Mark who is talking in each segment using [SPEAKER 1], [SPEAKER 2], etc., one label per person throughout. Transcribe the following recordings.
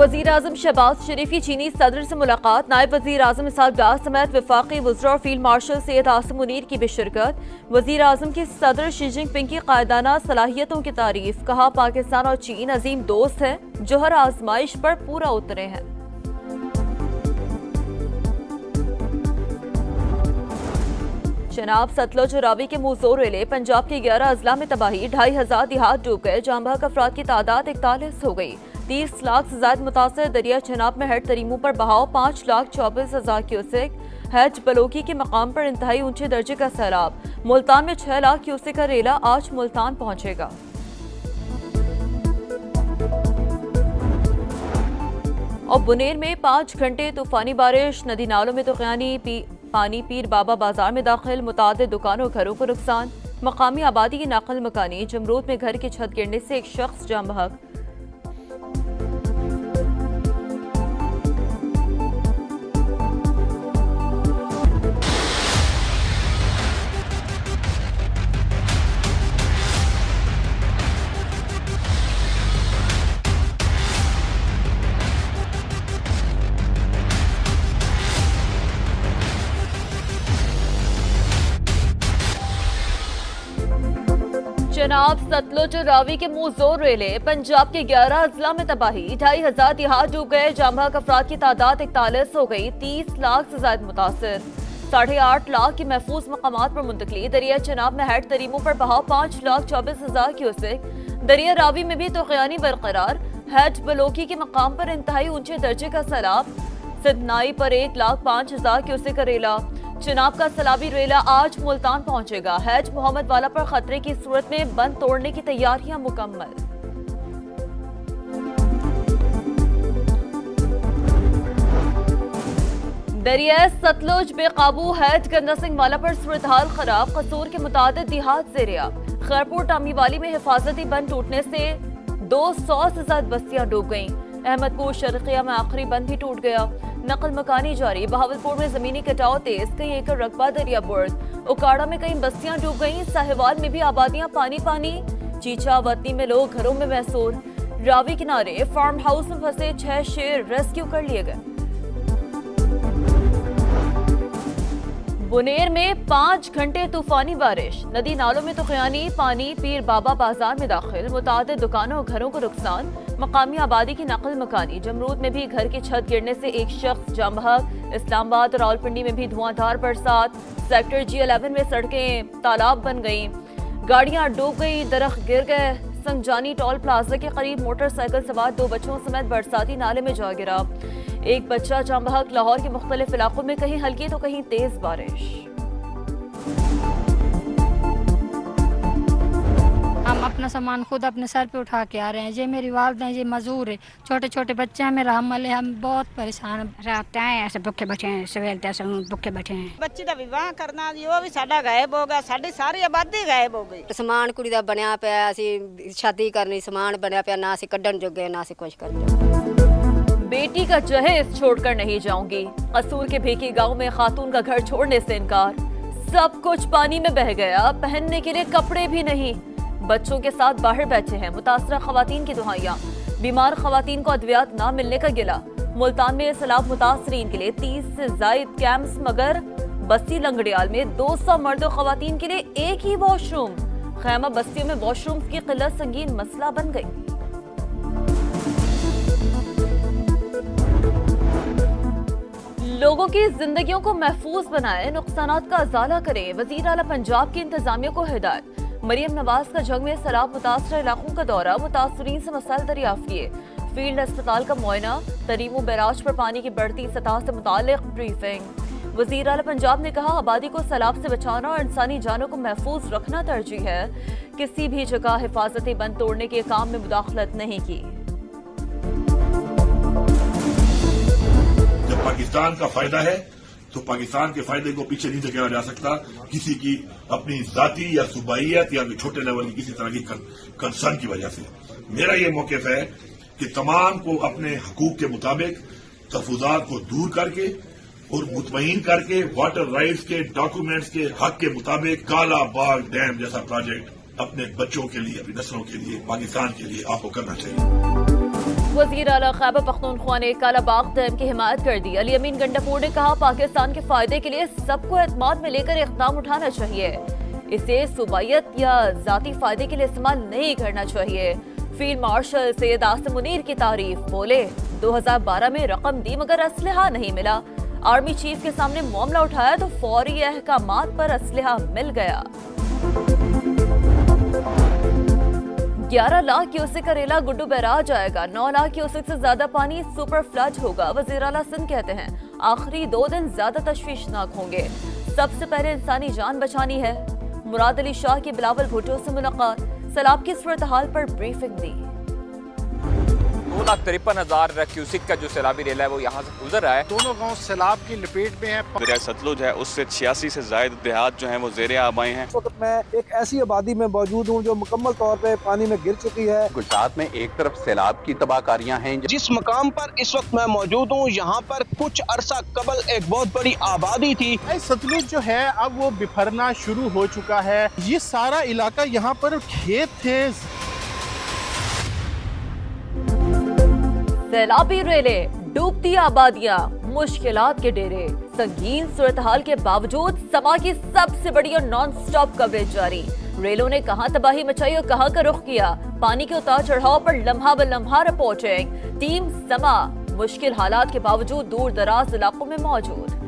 [SPEAKER 1] वजीर आजम शहबाज शरीफ की चीनी सदर से मुलाकात। नायब वजीर आजम इसहाक डार समेत वफाकी वज़रा और फील्ड मार्शल सैयद आसिम मुनीर की भी शिरकत। वजीर आजम की सदर शी जिनपिंग की कायदाना सलाहियतों की तारीफ। कहा पाकिस्तान और चीन अजीम दोस्त हैं जो हर आजमाइश पर पूरा उतरे हैं। चनाब सतलुज और रावी के मुंह जोर रेले। पंजाब के 11 अजला में तबाही। 2500 देहात डूब गए। जांबाक अफराद की तादाद 41 हो गई। 30 लाख से ज्यादा मुतासर। दरिया चनाब में हेड तरीमों पर बहाव। 5,24,000 क्यूसेक। हैज बलोकी के मकाम पर इंतहाई ऊंचे दर्जे का सैलाब। मुल्तान में 6 लाख क्यूसेक का रेला आज मुल्तान पहुंचेगा। और बुनेर में 5 घंटे तूफानी बारिश। नदी नालों में तूफानी पानी। पीर बाबा बाजार में दाखिल। मुतादिद दुकानों घरों को नुकसान। मकामी आबादी की नाकल मकानी। जमरूद में घर की छत गिरने से एक शख्स जान बहक। चनाब सतलुज और रावी के मुंह जोर रेले। पंजाब के 11 अजला में तबाही। 2500 देहात डूब गए। जांबाक अफराद की तादाद 41 हो गई। 30 लाख से ज्यादा मुतासर। 8.5 लाख की महफूज मकामात पर मुंतकली। दरिया चनाब में हेड तरीमों पर बहाव। 5,24,000 क्यूसेक। दरिया रावी में भी तूफानी बरकरार। हैज बलोकी के मकाम पर इंतहाई ऊंचे दर्जे का सैलाब। सिंधनाई पर 1,05,000 क्यूसेक का रेला। चनाब का सैलाबी रेला आज मुल्तान पहुंचेगा। हैज मोहम्मद वाला पर खतरे की सूरत में बंद तोड़ने की तैयारियां मुकम्मल। दरिया सतलुज बेकाबू। हैज गंदा सिंह वाला पर सूरत हाल खराब। कसूर के मुताबिक देहात ज़ेर-ए-आब। खैरपुर टामीवाली में हिफाजती बंद टूटने से 200 से ज्यादा बस्तियां डूब गईं। अहमदपुर शर्किया में आखिरी बंद भी टूट गया। नकल मकानी जारी। बहावलपुर में जमीनी कटाव तेज। कई एकड़ रकबा दरिया बुर्द। उकाड़ा में कई बस्तियां डूब गईं। साहिवाल में भी आबादियां पानी पानी। चीचा वतनी में लोग घरों में महसूर। रावी किनारे फार्म हाउस में फंसे 6 शेर रेस्क्यू कर लिए गए। बुनेर में 5 घंटे तूफानी बारिश। नदी नालों में तूफानी पानी। पीर बाबा बाजार में दाखिल। मुतादिद दुकानों और घरों को नुकसान। मकामी आबादी की नकल मकानी। जमरूद में भी घर की छत गिरने से एक शख्स जान बहक। इस्लामाबाद और रावलपिंडी में भी धुआंधार बरसात। सेक्टर G11 में सड़कें तालाब बन गईं। गाड़ियां डूब गई। दरख्त गिर गए। संजानी टोल प्लाजा के करीब मोटरसाइकिल सवार 2 बच्चों समेत बरसाती नाले में जा गिरा। एक बच्चा जान बहक। लाहौर के मुख्तलिफ इलाकों में कहीं हल्की तो कहीं तेज बारिश।
[SPEAKER 2] हम अपना सामान खुद अपने सर पे उठा के आ रहे हैं। ये मेरी वालदा है, ये मजदूर है। छोटे छोटे बच्चे हैं, मेरा हमल है। हम बहुत परेशान हैं।
[SPEAKER 3] रात आए ऐसे भुखे बैठे हैं। सवेर तक भुखे बैठे हैं।
[SPEAKER 4] ਬੱਚੀ ਦਾ ਵਿਵਾਹ ਕਰਨਾ ਜੀ ਉਹ ਵੀ ਸਾਡਾ ਗਾਇਬ ਹੋ ਗਿਆ। ਸਾਡੀ ਸਾਰੀ ਆਬਾਦੀ ਗਾਇਬ ਹੋ ਗਈ।
[SPEAKER 5] ਸਮਾਨ ਕੁੜੀ ਦਾ ਬਣਿਆ ਪਿਆ। ਅਸੀਂ ਸ਼ਾਦੀ ਕਰਨੀ ਸਮਾਨ ਬਣਿਆ ਪਿਆ। ਨਾ ਅਸੀਂ ਕੱਢਣ ਜੋਗੇ ਨਾ ਅਸੀਂ ਕੁਝ ਕਰਨ ਜੋਗੇ।
[SPEAKER 1] बेटी का जहेज छोड़कर नहीं जाऊंगी। कसूर के भेकी गांव में खातून का घर छोड़ने से इनकार। सब कुछ पानी में बह गया। पहनने के लिए कपड़े भी नहीं। बच्चों के साथ बाहर बैठे हैं। मुतासरा खवातीन की दुहाइयां। बीमार खवातीन को अद्वियात न मिलने का गिला। मुल्तान में सैलाब मुतासरीन के लिए 30 से जायद कैंप्स। मगर बस्ती लंगड़ियाल में 200 मर्द और खवातीन के लिए एक ही वॉशरूम। खैमा बस्तियों में वॉशरूम की किल्लत संगीन मसला बन गई। लोगों की जिंदगियों को महफूज बनाए। नुकसानात का अजाला करें। वजीर आला पंजाब की इंतजामिया को हिदायत। मरियम नवाज का जंग में सैलाब मुतासर इलाकों का दौरा। मुतासरीन से मसाइल दरियाफ्त किए। फील्ड अस्पताल का मुआयना। तरीमो बैराज पर पानी की बढ़ती सतह से मुताल्लिक ब्रीफिंग। वजीर आला पंजाब ने कहा आबादी को सैलाब से बचाना और इंसानी जानों को महफूज रखना तरजीह है। किसी भी जगह हिफाजती बंद तोड़ने के काम में मुदाखलत नहीं की।
[SPEAKER 6] जब पाकिस्तान का फायदा है तो पाकिस्तान के फायदे को पीछे नहीं धकेला जा सकता किसी की अपनी जाती या सूबाइयत या छोटे लेवल की किसी तरह की कंसर्न की वजह से। मेरा ये मौक़िफ़ है कि तमाम को अपने हकूक के मुताबिक तहफ़्फ़ुज़ात को दूर करके और मुतमईन करके वाटर राइट्स के डॉक्यूमेंट्स के हक के मुताबिक काला बाग डैम जैसा प्रोजेक्ट अपने बच्चों के लिए, अपनी नस्लों के लिए, पाकिस्तान के लिए आपको करना चाहिए।
[SPEAKER 1] वज़ीर आला खैबर पख्तूनख्वा ने कालाबाग डैम की हिमायत कर दी। अली अमीन गंडापुर ने कहा, पाकिस्तान के फायदे के लिए सबको एतमाद में लेकर इक़दाम उठाना चाहिए, इसे सूबाइयत या जाती फायदे के लिए इस्तेमाल नहीं करना चाहिए। फील्ड मार्शल सैयद आसिम मुनीर की तारीफ, बोले 2012 में रकम दी मगर असलहा नहीं मिला। आर्मी चीफ के सामने मामला उठाया तो फौरी अहकामात पर असलहा मिल गया। 11 लाख क्यूसेक का रेला गुड्डू बैराज आएगा। 9 लाख क्यूसेक से ज्यादा पानी सुपर फ्लड होगा। वज़ीर आला सिंध कहते हैं, आखिरी 2 दिन ज्यादा तशवीशनाक होंगे, सबसे पहले इंसानी जान बचानी है। मुराद अली शाह की बिलावल भुट्टो से मुलाकात, सैलाब की सूरत हाल पर ब्रीफिंग दी।
[SPEAKER 7] 2,53,000 क्यूसिक का जो सैलाबी रेला है वो यहाँ से गुजर रहा है।
[SPEAKER 8] दोनों गांव सैलाब की लपेट में है।
[SPEAKER 9] दरिया सतलुज है, उससे 86 से ज्यादा देहात जो हैं वो ज़ेरे आब आए हैं।
[SPEAKER 10] इस वक्त मैं एक ऐसी आबादी में मौजूद हूँ जो मुकम्मल तौर पे पानी में गिर चुकी है।
[SPEAKER 11] गुजरात में एक तरफ सैलाब की तबाहकारियां हैं।
[SPEAKER 12] जिस मकाम पर इस वक्त मैं मौजूद हूँ, यहाँ पर कुछ अरसा कबल एक बहुत बड़ी आबादी थी।
[SPEAKER 8] सतलुज जो है अब वो बिफरना शुरू हो चुका है। ये सारा इलाका यहाँ पर खेत थे।
[SPEAKER 1] सैलाबी रेले, डूबती आबादियां, मुश्किलात के डेरे, संगीन सूरत हाल के बावजूद समा की सबसे बड़ी और नॉन स्टॉप कवरेज जारी। रेलों ने कहां तबाही मचाई और कहां का रुख किया, पानी के उतार चढ़ाव पर लम्हा ब लम्हा रिपोर्टिंग। टीम समा मुश्किल हालात के बावजूद दूर दराज इलाकों में मौजूद।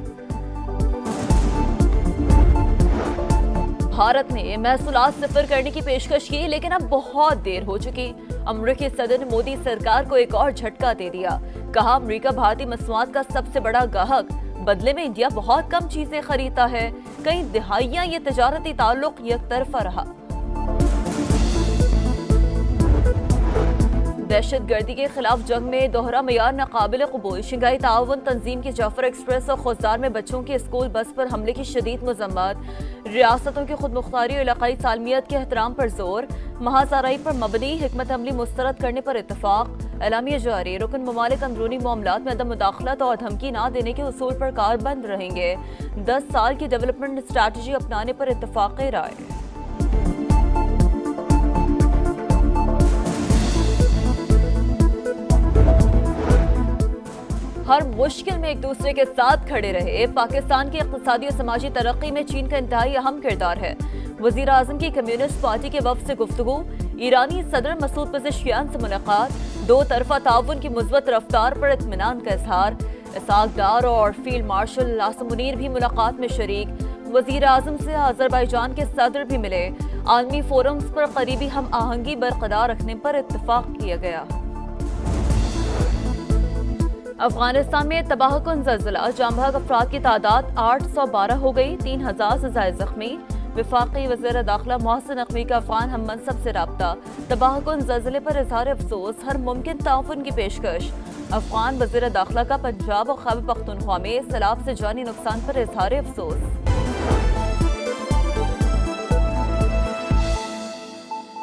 [SPEAKER 1] भारत ने महसूलात सिफर करने की पेशकश की, लेकिन अब बहुत देर हो चुकी। अमेरिकी सदर ने मोदी सरकार को एक और झटका दे दिया। कहा, अमेरिका भारतीय मसनूआत का सबसे बड़ा ग्राहक, बदले में इंडिया बहुत कम चीजें खरीदता है। कई दिहाइयां ये तजारती ताल्लुक यकतरफा रहा। दहशतगर्दी के खिलाफ जंग में दोहरा मेयार नाकाबिल कबूल। शंघाई ताउन तंजीम की जाफर एक्सप्रेस और खुजदार में बच्चों की स्कूल बस पर हमले की शदीद मजम्मत। रियासतों की खुद मुख्तारी और इलाकाई सालमियत के एहतराम पर जोर। महासाराई पर मबनी हिकमत अमली मुस्तरद करने पर इत्तफाक। एलामिया जारी, रुकन ममालिक अंदरूनी मामलात में अदम मुदाखलत और धमकी न देने के उसूल पर कारबंद रहेंगे। 10 साल की डेवलपमेंट स्ट्रैटेजी अपनाने पर इत्तफाक राय। हर मुश्किल में एक दूसरे के साथ खड़े रहे। पाकिस्तान की इक़्तिसादी और समाजी तरक्की में चीन का इंतहाई अहम किरदार है। वज़ीर आज़म की कम्युनिस्ट पार्टी के वफ़द से गुफ्तगू। ईरानी सदर मसूद पेज़ेश्कियान से मुलाकात। 2 तरफ़ा ताउन की मुस्बत रफ्तार पर इत्मीनान का इजहार। इसाक डार और फील्ड मार्शल आसिम मुनीर भी मुलाकात में शरीक। वज़ीर आज़म से अज़रबैजान के सदर भी मिले। आलमी फोरम्स पर करीबी हम आहंगी बरकरार रखने पर इत्तफाक किया गया। अफगानिस्तान में तबाहकुन ज़ल्ज़ला, जांबाग अफराद की तादाद 812 हो गई, 3000 से ज़ायद ज़ख्मी। वफाकी वज़ीर दाखिला मोहसिन नकवी का अफगान हम मनसब से राब्ता। तबाहकुन ज़ल्ज़ले पर इज़हार अफसोस, हर मुमकिन ताउन की पेशकश। अफगान वज़ीर दाखिला का पंजाब और खैबर पख्तूनख्वा में सैलाब से जानी नुकसान पर इज़हार अफसोस।